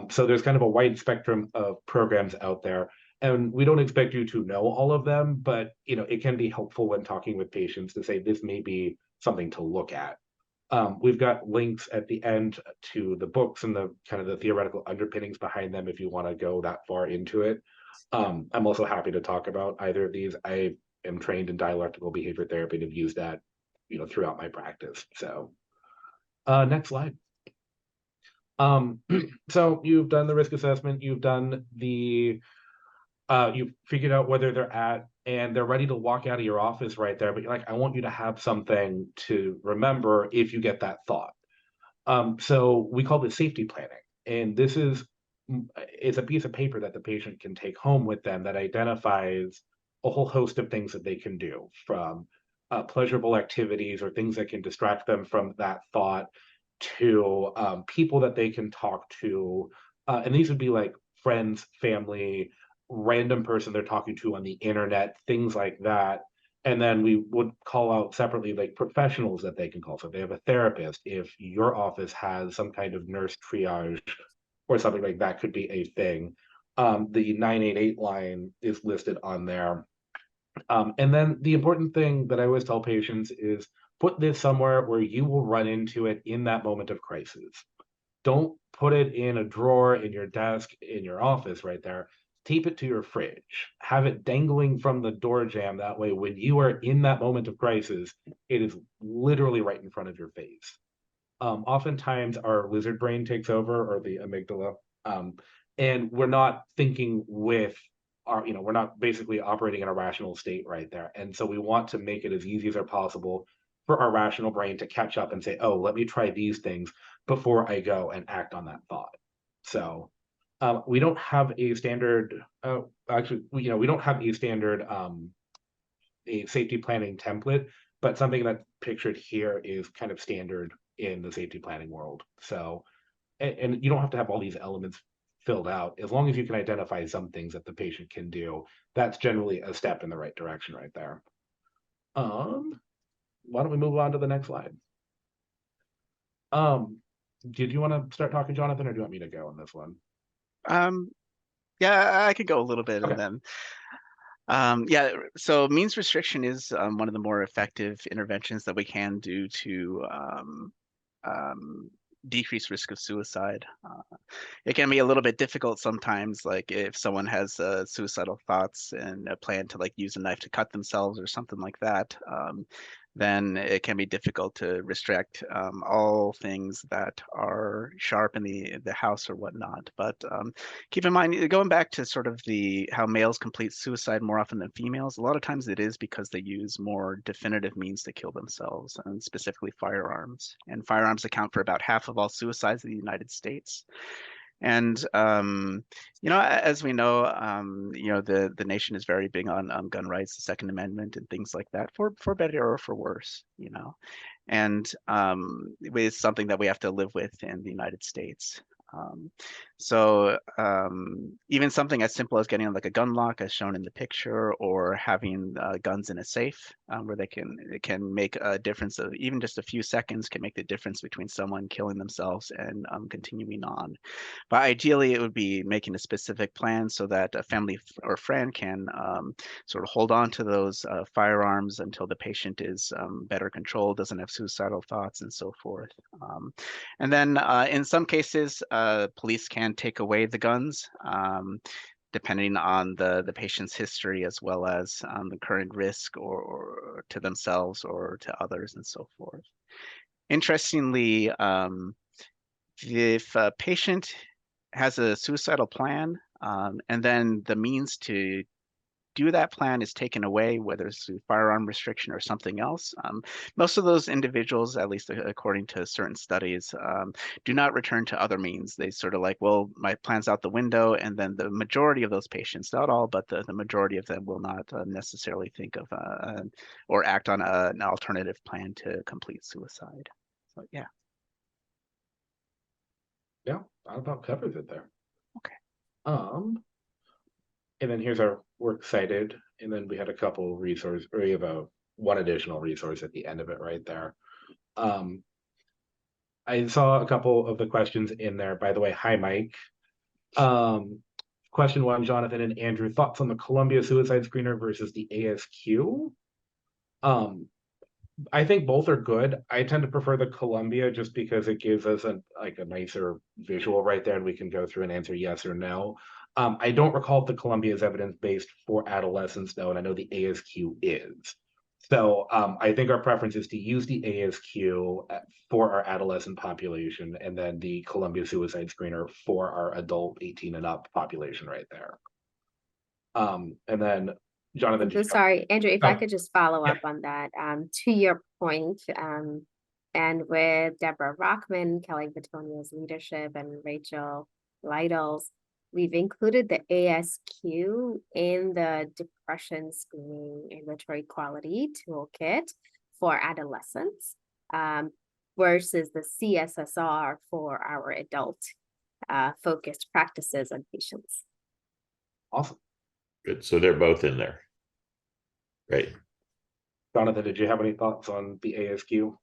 So there's kind of a wide spectrum of programs out there, and we don't expect you to know all of them, but you know, it can be helpful when talking with patients to say this may be something to look at. We've got links at the end to the books and the kind of the theoretical underpinnings behind them if you want to go that far into it. I'm also happy to talk about either of these. I am trained in dialectical behavior therapy and have used that, you know, throughout my practice. So next slide. So you've done the risk assessment, you've done the you've figured out whether they're at, and they're ready to walk out of your office right there, but you're like, I want you to have something to remember if you get that thought. So we call this safety planning, and this is it's a piece of paper that the patient can take home with them that identifies a whole host of things that they can do, from pleasurable activities or things that can distract them from that thought, to people that they can talk to, and these would be like friends, family, random person they're talking to on the internet, things like that. And then we would call out separately like professionals that they can call. So if they have a therapist, if your office has some kind of nurse triage or something like that, could be a thing. The 988 line is listed on there. And then the important thing that I always tell patients is put this somewhere where you will run into it in that moment of crisis. Don't put it in a drawer in your desk in your office right there. Tape it to your fridge. Have it dangling from the door jamb. That way, when you are in that moment of crisis, it is literally right in front of your face. Oftentimes, our lizard brain takes over, or the amygdala, and we're not thinking with our, we're not basically operating in a rational state right there. And so we want to make it as easy as possible for our rational brain to catch up and say, oh, let me try these things before I go and act on that thought. So we don't have a standard, we don't have a standard a safety planning template, but something that's pictured here is kind of standard in the safety planning world. So, and you don't have to have all these elements filled out, as long as you can identify some things that the patient can do, that's generally a step in the right direction right there. Why don't we move on to the next slide? Did you want to start talking, Jonathan, or do you want me to go on this one?
Yeah, I could go a little bit,
Okay.
and then yeah, so means restriction is one of the more effective interventions that we can do to decrease risk of suicide. It can be a little bit difficult sometimes, like if someone has suicidal thoughts and a plan to like use a knife to cut themselves or something like that, then it can be difficult to restrict all things that are sharp in the house or whatnot. But keep in mind, going back to sort of how males complete suicide more often than females, a lot of times it is because they use more definitive means to kill themselves, and specifically firearms. And firearms account for about half of all suicides in the United States. And as we know, the nation is very big on gun rights, the Second Amendment, and things like that, for better or for worse. And it's something that we have to live with in the United States. So even something as simple as getting like a gun lock, as shown in the picture, or having guns in a safe, where it can make a difference of even just a few seconds, can make the difference between someone killing themselves and continuing on. But ideally, it would be making a specific plan so that a family or friend can sort of hold on to those firearms until the patient is better controlled, doesn't have suicidal thoughts, and so forth. And then in some cases, police can take away the guns, depending on the patient's history, as well as the current risk or to themselves or to others, and so forth. Interestingly, if a patient has a suicidal plan, and then the means to do that plan is taken away, whether it's through firearm restriction or something else, most of those individuals, at least according to certain studies, do not return to other means. They sort of like, well, my plan's out the window, and then the majority of those patients, not all, but the majority of them will not necessarily think of or act on an alternative plan to complete suicide. So yeah.
Yeah, that about covers it there.
Okay.
And then here's our works cited, and then we had a couple resources, or we have one additional resource at the end of it right there. I saw a couple of the questions in there. By the way, hi, Mike. Question one, Jonathan and Andrew, thoughts on the Columbia Suicide Screener versus the ASQ? I think both are good. I tend to prefer the Columbia just because it gives us a nicer visual right there, and we can go through and answer yes or no. I don't recall if the Columbia is evidence-based for adolescents, though, and I know the ASQ is. So I think our preference is to use the ASQ for our adolescent population, and then the Columbia Suicide Screener for our adult 18 and up population right there. And then Jonathan.
I'm sorry, Andrew, if I could just follow
Yeah.
up on that. To your point, and with Deborah Rockman, Kelly Vitonia's leadership, and Rachel Lytle's, we've included the ASQ in the depression screening inventory quality toolkit for adolescents, versus the CSSR for our adult focused practices on patients.
Awesome.
Good. So they're both in there. Great.
Jonathan, did you have any thoughts on the ASQ?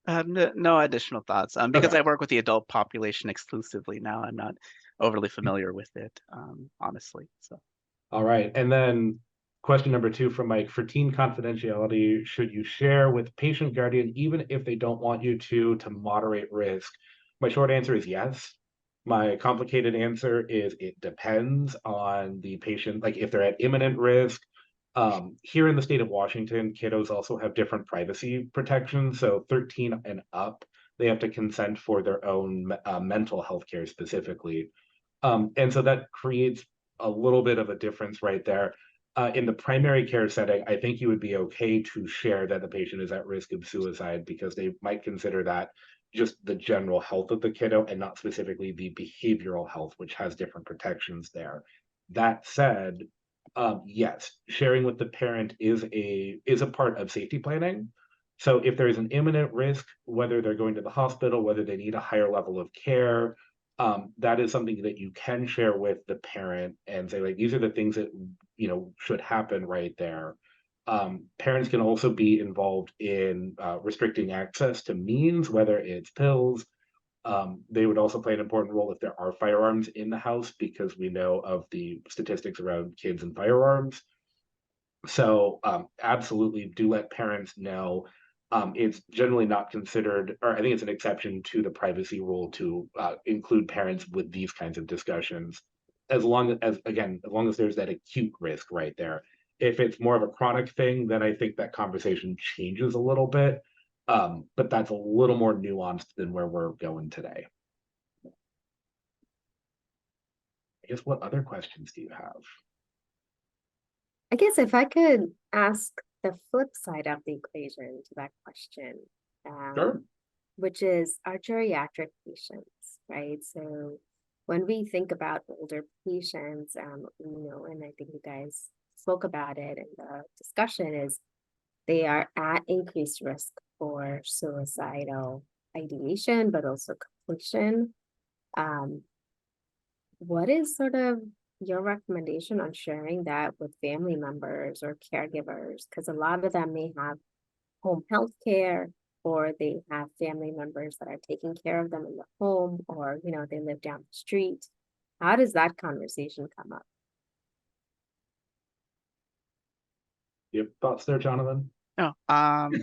No additional thoughts. Because
Okay.
I work with the adult population exclusively now, I'm not overly familiar with it, honestly. So.
All right. And then question number 2 from Mike, for teen confidentiality, should you share with patient guardian even if they don't want you to moderate risk? My short answer is yes. My complicated answer is it depends on the patient, like if they're at imminent risk. Here in the state of Washington, kiddos also have different privacy protections. So 13 and up, they have to consent for their own mental health care specifically. And so that creates a little bit of a difference right there. In the primary care setting, I think you would be okay to share that the patient is at risk of suicide because they might consider that just the general health of the kiddo and not specifically the behavioral health, which has different protections there. That said, yes, sharing with the parent is a part of safety planning. So if there is an imminent risk, whether they're going to the hospital, whether they need a higher level of care, that is something that you can share with the parent and say, like, these are the things that, should happen right there. Parents can also be involved in restricting access to means, whether it's pills. They would also play an important role if there are firearms in the house, because we know of the statistics around kids and firearms. So absolutely do let parents know. It's generally not considered, or I think it's an exception to the privacy rule to include parents with these kinds of discussions, as long as there's that acute risk right there. If it's more of a chronic thing, then I think that conversation changes a little bit. But that's a little more nuanced than where we're going today. I guess, what other questions do you have?
I guess if I could ask the flip side of the equation to that question,
Sure.
which is our geriatric patients, right? So when we think about older patients, and I think you guys spoke about it in the discussion, is they are at increased risk for suicidal ideation, but also completion. What is sort of your recommendation on sharing that with family members or caregivers? Because a lot of them may have home health care, or they have family members that are taking care of them in the home, or they live down the street. How does that conversation come up?
You have thoughts there, Jonathan?
No,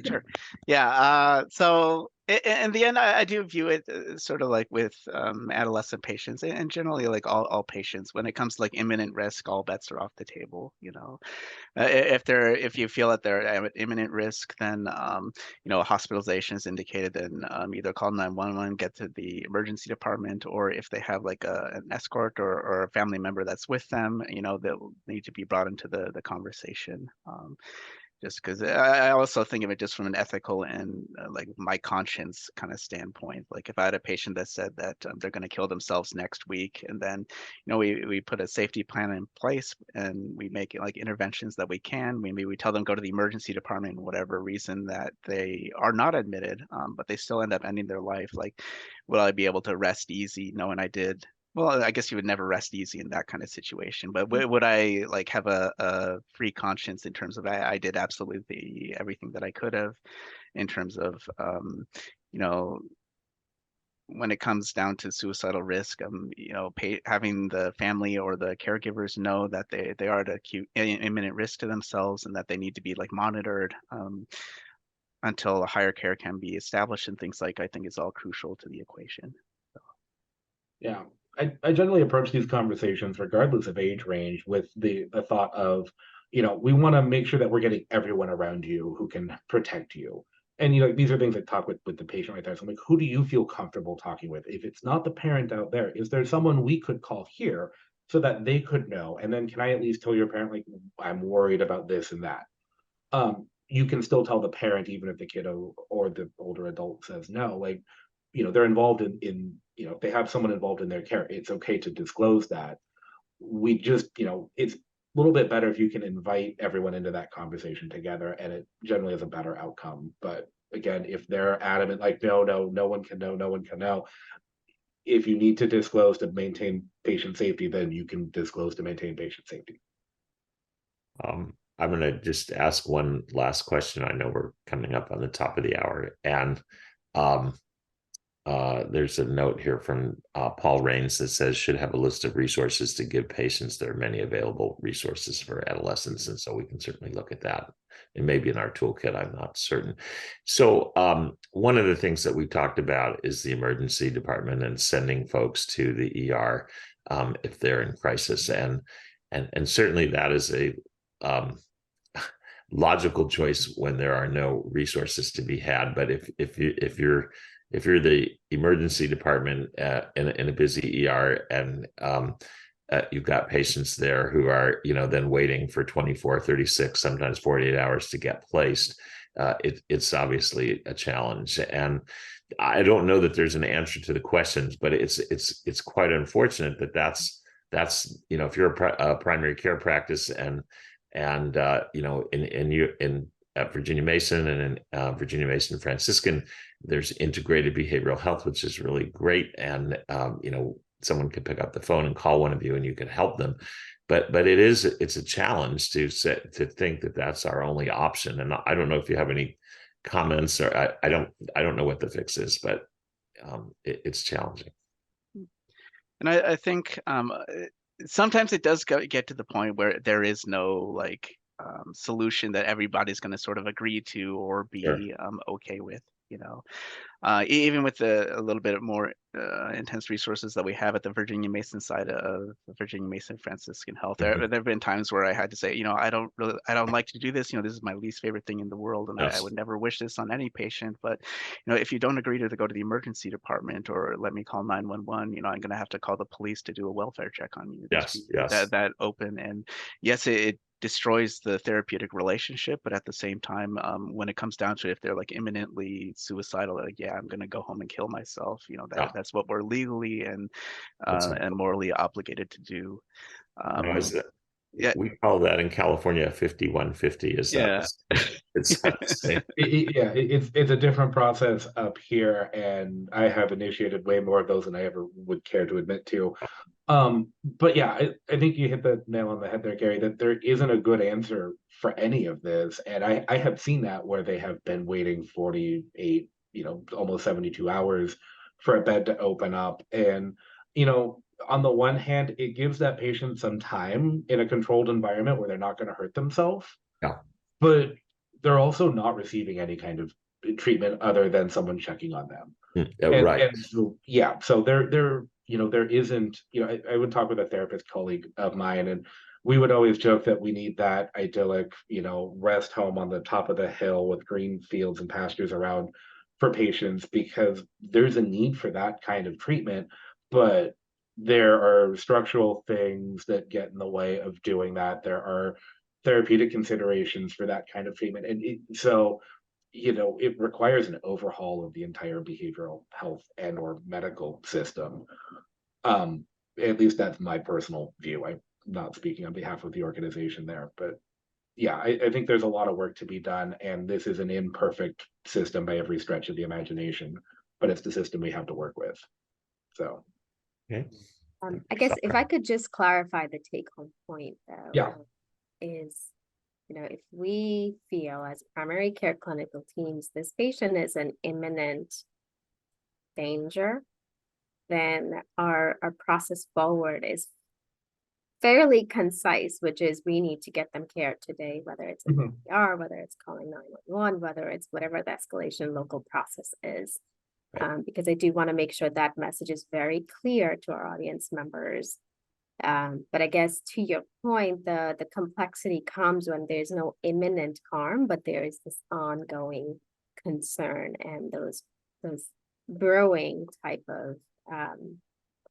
sure. Yeah. So in the end, I do view it sort of like with adolescent patients, and generally like all patients. When it comes to like imminent risk, all bets are off the table. If you feel that they're at imminent risk, then hospitalization is indicated. Then either call 911, get to the emergency department, or if they have like an escort or a family member that's with them, they'll need to be brought into the conversation. Just because I also think of it just from an ethical and like my conscience kind of standpoint. Like if I had a patient that said that they're going to kill themselves next week, and then we put a safety plan in place and we make like interventions that we can. Maybe we tell them go to the emergency department for whatever reason that they are not admitted, but they still end up ending their life. Like, will I be able to rest easy knowing I did? Well, I guess you would never rest easy in that kind of situation, but would I like have a free conscience in terms of I did absolutely everything that I could have in terms of when it comes down to suicidal risk, having the family or the caregivers know that they are at acute imminent risk to themselves and that they need to be like monitored until a higher care can be established, and things like I think is all crucial to the equation.
Yeah. I generally approach these conversations, regardless of age range, with the thought of, we want to make sure that we're getting everyone around you who can protect you. And, these are things I talk with the patient right there. So I'm like, who do you feel comfortable talking with? If it's not the parent out there, is there someone we could call here so that they could know? And then can I at least tell your parent, like, I'm worried about this and that? You can still tell the parent, even if the kiddo or the older adult says no, like, they're involved in if they have someone involved in their care, it's okay to disclose that. We just, it's a little bit better if you can invite everyone into that conversation together, and it generally is a better outcome. But again, if they're adamant, like, no one can know, no one can know. If you need to disclose to maintain patient safety, then you can disclose to maintain patient safety.
I'm going to just ask one last question. I know we're coming up on the top of the hour, and there's a note here from Paul Rains that says should have a list of resources to give patients. There are many available resources for adolescents, and so we can certainly look at that. It may be in our toolkit, I'm not certain. So one of the things that we talked about is the emergency department and sending folks to the ER if they're in crisis, and certainly that is a logical choice when there are no resources to be had. But if you're the emergency department in a busy ER, and you've got patients there who are then waiting for 24, 36, sometimes 48 hours to get placed, it's obviously a challenge. And I don't know that there's an answer to the questions, but it's quite unfortunate that's if you're a primary care practice and at Virginia Mason and in Virginia Mason Franciscan, there's integrated behavioral health, which is really great. And someone could pick up the phone and call one of you and you could help them. But it's a challenge to think that that's our only option. And I don't know if you have any comments, or I don't know what the fix is, but it's challenging.
And I think sometimes it does get to the point where there is no like solution that everybody's going to sort of agree to or be
Sure.
okay with, you know. Even with a little bit more intense resources that we have at the Virginia Mason side of the Virginia Mason Franciscan Health, there have been times where I had to say, you know, I don't like to do this. You know, this is my least favorite thing in the world, and
Yes.
I would never wish this on any patient. But you know, if you don't agree to go to the emergency department or let me call 911, you know, I'm going to have to call the police to do a welfare check on you.
Yes.
That open. And yes, it destroys the therapeutic relationship, but at the same time, when it comes down to it, if they're like imminently suicidal, like, yeah, I'm gonna go home and kill myself, you know, that's what we're legally and morally obligated to do.
Yeah, we call that in California 5150. Is that?
Yeah.
It's not the same.
It's a different process up here, and I have initiated way more of those than I ever would care to admit to. But yeah, I think you hit the nail on the head there, Gary, that there isn't a good answer for any of this. And I have seen that where they have been waiting 48, you know, almost 72 hours for a bed to open up. And, you know, on the one hand, it gives that patient some time in a controlled environment where they're not going to hurt themselves.
Yeah.
But they're also not receiving any kind of treatment other than someone checking on them.
Right.
And so, yeah, so there you know, there isn't, you know, I would talk with a therapist colleague of mine, and we would always joke that we need that idyllic, you know, rest home on the top of the hill with green fields and pastures around for patients, because there's a need for that kind of treatment. But there are structural things that get in the way of doing that. There are therapeutic considerations for that kind of treatment. And so, you know, it requires an overhaul of the entire behavioral health and or medical system. At least that's my personal view. I'm not speaking on behalf of the organization there, but yeah, I think there's a lot of work to be done, and this is an imperfect system by every stretch of the imagination, but it's the system we have to work with. So,
okay.
I guess if I could just clarify the take-home point, though,
yeah,
is, you know, if we feel as primary care clinical teams, this patient is an imminent danger, then our process forward is fairly concise, which is we need to get them care today, whether it's an ER, whether it's calling 911, whether it's whatever the escalation local process is. Because I do want to make sure that message is very clear to our audience members. But I guess to your point, the complexity comes when there's no imminent harm, but there is this ongoing concern and those brewing type of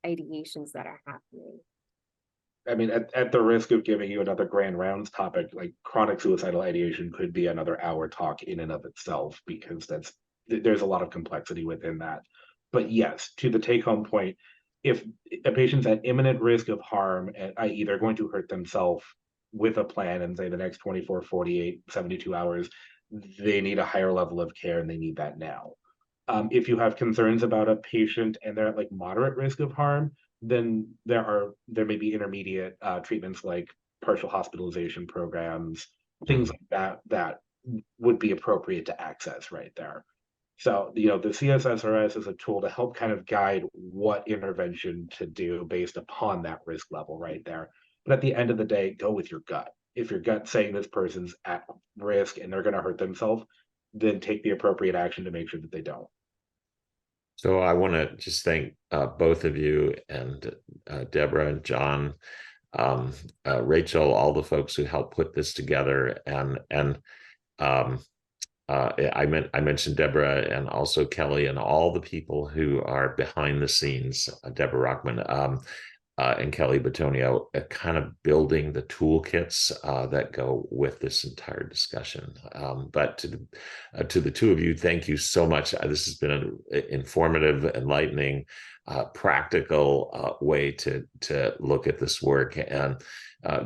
ideations that are happening.
I mean, at the risk of giving you another grand rounds topic, like chronic suicidal ideation could be another hour talk in and of itself, because there's a lot of complexity within that. But yes, to the take-home point, if a patient's at imminent risk of harm, i.e. they're going to hurt themselves with a plan in, say, the next 24, 48, 72 hours, they need a higher level of care, and they need that now. If you have concerns about a patient and they're at like moderate risk of harm, then there may be intermediate treatments like partial hospitalization programs, things like that would be appropriate to access right there. So, you know, the CSSRS is a tool to help kind of guide what intervention to do based upon that risk level right there. But at the end of the day, go with your gut. If your gut's saying this person's at risk and they're going to hurt themselves, then take the appropriate action to make sure that they don't.
So I want to just thank both of you, and Deborah and John, Rachel, all the folks who helped put this together, and I mentioned Deborah and also Kelly and all the people who are behind the scenes, Deborah Rockman and Kelly Batonio, kind of building the toolkits that go with this entire discussion. But to the two of you, thank you so much. This has been informative, enlightening. practical way to look at this work. And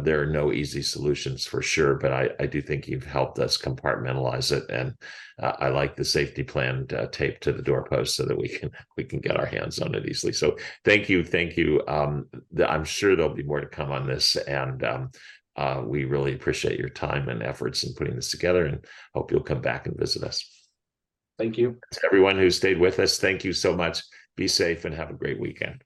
there are no easy solutions for sure, but I do think you've helped us compartmentalize it. And I like the safety plan taped to the doorpost so that we can get our hands on it easily. So thank you. I'm sure there'll be more to come on this, and we really appreciate your time and efforts in putting this together, and hope you'll come back and visit us.
Thank you.
To everyone who stayed with us, thank you so much. Be safe and have a great weekend.